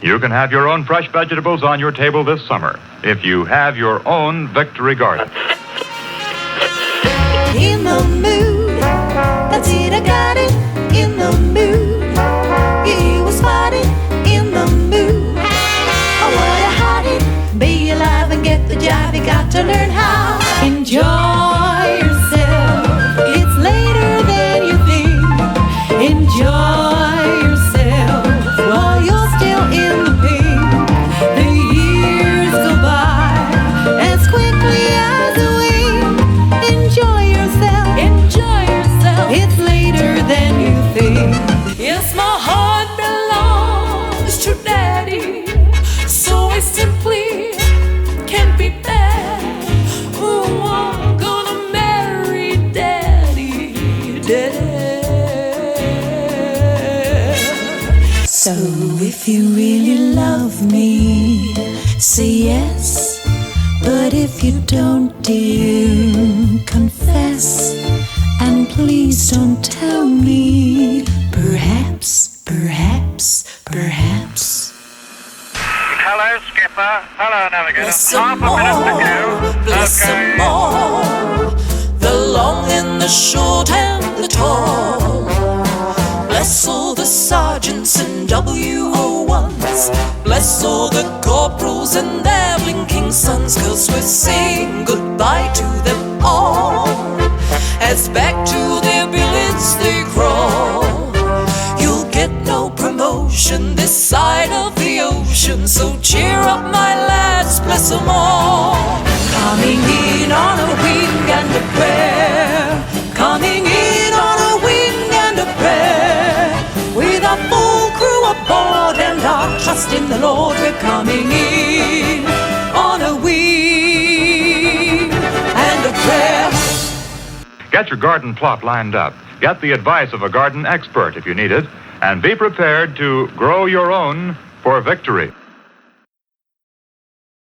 You can have your own fresh vegetables on your table this summer if you have your own Victory Garden. In the mood, that's it, I got it. In the mood, you was fighting. In the mood, I wanna hide it. Be alive and get the jive. You got to learn how. Enjoy yourself. It's later than you think. Enjoy yourself while you're still in the pink. The years go by as quickly as a wink. Enjoy yourself. Enjoy yourself. It's later than you think. Yes, my heart belongs to Daddy, so I simply can't be bad. Oh, I'm gonna marry Daddy, Dad. So if you really love me, say yes. But if you don't, dear, confess. And please don't tell me. Perhaps, perhaps, perhaps. Hello, skipper. Hello, navigator. Bless Half them a minute to all, go. bless them all, the long and the short and the tall. Bless all the sergeants and WO1s. Bless all the corporals and their blinking sons, 'cause we're saying goodbye to them all. As back to their billets they crawl. You'll get no promotion this side of the ocean, so cheer up my lads, bless them all. Coming in on a wing and a prayer. Coming in on a wing and a prayer. With a full crew aboard and our trust in the Lord, we're coming in on a wing and a prayer. Get your garden plot lined up. Get the advice of a garden expert if you need it. And be prepared to grow your own for victory.